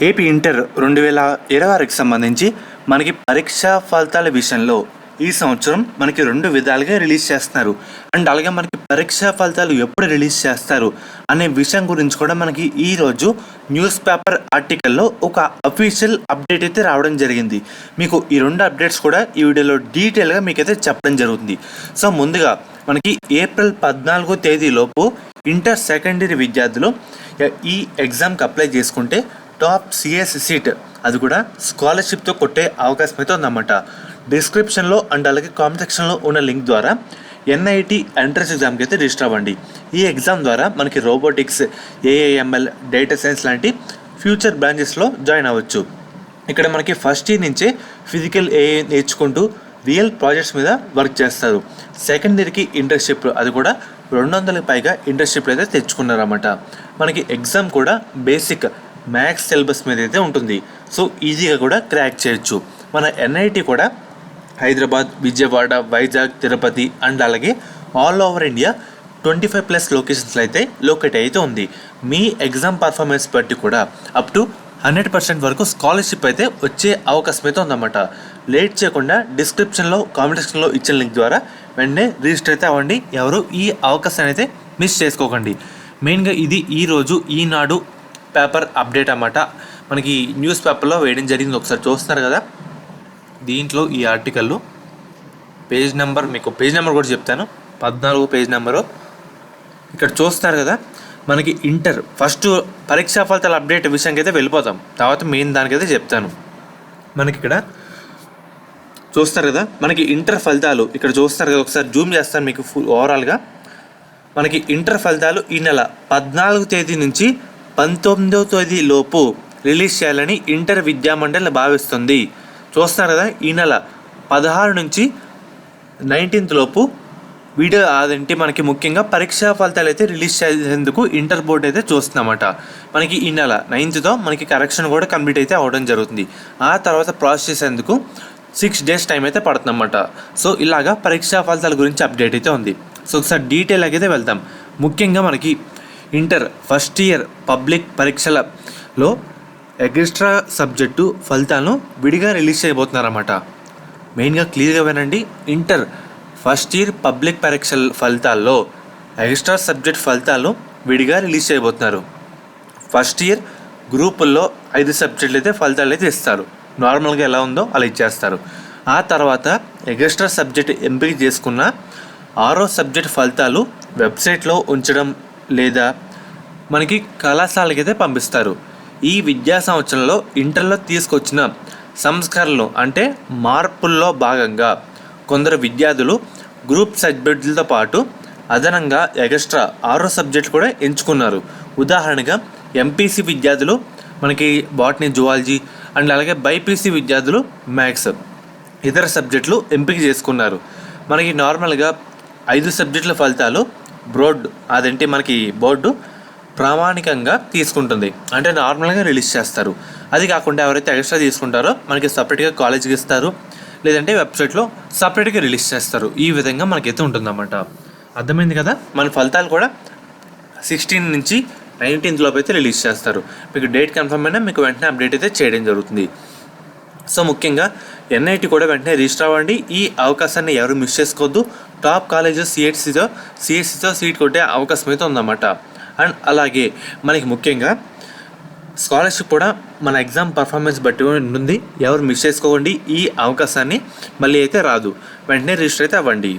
AP inter 2026కి సంబంధించి మనకి పరీక్షా ఫలితాల విషయంలో ఈ సంవత్సరం మనకి 2 విధాలుగా రిలీజ్ చేస్తున్నారు. అండ్ అలాగే మనకి పరీక్షా ఫలితాలు ఎప్పుడు రిలీజ్ చేస్తారు అనే విషయం గురించి కూడా మనకి ఈరోజు న్యూస్ పేపర్ ఆర్టికల్లో ఒక అఫీషియల్ అప్డేట్ అయితే రావడం జరిగింది. మీకు ఈ 2 అప్డేట్స్ కూడా ఈ వీడియోలో డీటెయిల్గా మీకైతే చెప్పడం జరుగుతుంది. సో ముందుగా మనకి ఏప్రిల్ 14వ తేదీలోపు ఇంటర్ సెకండరీ విద్యార్థులు ఈ ఎగ్జామ్కి అప్లై చేసుకుంటే టాప్ సిఎస్ సీట్ అది కూడా స్కాలర్షిప్తో కొట్టే అవకాశం అయితే ఉందన్నమాట. డిస్క్రిప్షన్లో అండ్ అలాగే కామెంట్ సెక్షన్లో ఉన్న లింక్ ద్వారా ఎన్ఐటి ఎంట్రన్స్ ఎగ్జామ్కి అయితే రిజిస్టర్ అవ్వండి. ఈ ఎగ్జామ్ ద్వారా మనకి రోబోటిక్స్, ఏఐఎంఎల్, డేటా సైన్స్ లాంటి ఫ్యూచర్ బ్రాంచెస్లో జాయిన్ అవ్వచ్చు. ఇక్కడ మనకి ఫస్ట్ ఇయర్ నుంచే ఫిజికల్ ఏఐ నేర్చుకుంటూ రియల్ ప్రాజెక్ట్స్ మీద వర్క్ చేస్తారు. సెకండ్ ఇయర్కి ఇంటర్న్షిప్ అది కూడా 200కి పైగా ఇంటర్న్షిప్లు అయితే తెచ్చుకున్నారన్నమాట. మనకి ఎగ్జామ్ కూడా బేసిక్ మ్యాథ్స్ సిలబస్ మీద అయితే ఉంటుంది. సో ఈజీగా కూడా క్రాక్ చేయొచ్చు. మన ఎన్ఐటి కూడా హైదరాబాద్, విజయవాడ, వైజాగ్, తిరుపతి అండ్ అలాగే ఆల్ ఓవర్ ఇండియా 25+ లొకేషన్స్లో అయితే లొకేట్ అయితే ఉంది. మీ ఎగ్జామ్ పర్ఫార్మెన్స్ బట్టి కూడా అప్ టు 100% వరకు స్కాలర్షిప్ అయితే వచ్చే అవకాశం అయితే ఉందన్నమాట. లేట్ చేయకుండా డిస్క్రిప్షన్లో కామెంట్ సెక్షన్లో ఇచ్చిన లింక్ ద్వారా వెంటనే రిజిస్టర్ అయితే అవ్వండి. ఎవరు ఈ అవకాశాన్ని అయితే మిస్ చేసుకోకండి. మెయిన్గా ఇది ఈరోజు ఈనాడు పేపర్ అప్డేట్ అన్నమాట. మనకి న్యూస్ పేపర్లో వేయడం జరిగింది. ఒకసారి చూస్తున్నారు కదా, దీంట్లో ఈ ఆర్టికల్లో పేజ్ నెంబర్, మీకు పేజ్ నెంబర్ కూడా చెప్తాను, 14వ పేజ్ నెంబరు. ఇక్కడ చూస్తారు కదా, మనకి ఇంటర్ ఫస్ట్ పరీక్షా ఫలితాల అప్డేట్ విషయానికి అయితే వెళ్ళిపోతాం, తర్వాత మెయిన్ దానికైతే చెప్తాను. మనకి ఇక్కడ చూస్తారు కదా, మనకి ఇంటర్ ఫలితాలు ఇక్కడ చూస్తారు కదా, ఒకసారి జూమ్ చేస్తాను మీకు ఓవరాల్గా. మనకి ఇంటర్ ఫలితాలు ఈ నెల 14వ తేదీ నుంచి 19వ తేదీ లోపు రిలీజ్ చేయాలని ఇంటర్ విద్యామండలి భావిస్తుంది. చూస్తున్నారు కదా, ఈ నెల 16 నుంచి 19th లోపు వీడియో అదంటే మనకి ముఖ్యంగా పరీక్షా ఫలితాలు అయితే రిలీజ్ చేసేందుకు ఇంటర్ బోర్డు అయితే చూస్తుందన్నమాట. మనకి ఈ నెల 9th మనకి కరెక్షన్ కూడా కంప్లీట్ అయితే అవ్వడం జరుగుతుంది. ఆ తర్వాత ప్రాసెస్ చేసేందుకు 6 days టైం అయితే పడుతుందన్నమాట. సో ఇలాగా పరీక్షా ఫలితాల గురించి అప్డేట్ అయితే ఉంది. సో ఒకసారి డీటెయిల్ అయితే వెళ్తాం. ముఖ్యంగా మనకి ఇంటర్ ఫస్ట్ ఇయర్ పబ్లిక్ పరీక్షలలో ఎక్స్ట్రా సబ్జెక్టు ఫలితాలను విడిగా రిలీజ్ చేయబోతున్నారన్నమాట. మెయిన్గా క్లియర్గా వినండి, ఇంటర్ ఫస్ట్ ఇయర్ పబ్లిక్ పరీక్షల ఫలితాల్లో ఎక్స్ట్రా సబ్జెక్ట్ ఫలితాలు విడిగా రిలీజ్ చేయబోతున్నారు. ఫస్ట్ ఇయర్ గ్రూపుల్లో 5 సబ్జెక్టులు అయితే ఫలితాలు అయితే ఇస్తారు. నార్మల్గా ఎలా ఉందో అలా ఇచ్చేస్తారు. ఆ తర్వాత ఎక్స్ట్రా సబ్జెక్ట్ ఎంపిక చేసుకున్న 6వ సబ్జెక్ట్ ఫలితాలు వెబ్సైట్లో ఉంచడం లేదా మనకి కళాశాలకి అయితే పంపిస్తారు. ఈ విద్యా సంవత్సరంలో ఇంటర్లో తీసుకొచ్చిన సంస్కరణలు అంటే మార్పుల్లో భాగంగా కొందరు విద్యార్థులు గ్రూప్ సబ్జెక్టులతో పాటు అదనంగా ఎక్స్ట్రా 6 సబ్జెక్టులు కూడా ఎంచుకున్నారు. ఉదాహరణగా ఎంపీసీ విద్యార్థులు మనకి బాటనీ, జువాలజీ అండ్ అలాగే బైపీసీ విద్యార్థులు మ్యాథ్స్ ఇతర సబ్జెక్టులు ఎంపిక చేసుకున్నారు. మనకి నార్మల్గా 5 సబ్జెక్టుల ఫలితాలు బోర్డు అదంటే మనకి బోర్డు ప్రామాణికంగా తీసుకుంటుంది, అంటే నార్మల్గా రిలీజ్ చేస్తారు. అది కాకుండా ఎవరైతే ఎక్స్ట్రా తీసుకుంటారో మనకి సపరేట్గా కాలేజీకి ఇస్తారు, లేదంటే వెబ్సైట్లో సపరేట్గా రిలీజ్ చేస్తారు. ఈ విధంగా మనకైతే ఉంటుందన్నమాట. అర్థమైంది కదా. మన ఫలితాలు కూడా 16 నుంచి 19th లోపు అయితే రిలీజ్ చేస్తారు. మీకు డేట్ కన్ఫర్మ్ అయినా మీకు వెంటనే అప్డేట్ అయితే చేయడం జరుగుతుంది. సో ముఖ్యంగా ఎన్ఐటి కూడా వెంటనే రిజిస్టర్ అవ్వండి. ఈ అవకాశాన్ని ఎవరు మిస్ చేసుకోవద్దు. టాప్ కాలేజెస్ సిఎస్సితో సీట్ కొట్టే అవకాశం అయితే ఉందన్నమాట. అండ్ అలాగే మనకి ముఖ్యంగా స్కాలర్షిప్ కూడా మన ఎగ్జామ్ పర్ఫార్మెన్స్ బట్టి ఉంటుంది. ఎవరు మిస్ చేసుకోకండి. ఈ అవకాశాన్ని మళ్ళీ అయితే రాదు. వెంటనే రిజిస్టర్ అయితే అవ్వండి.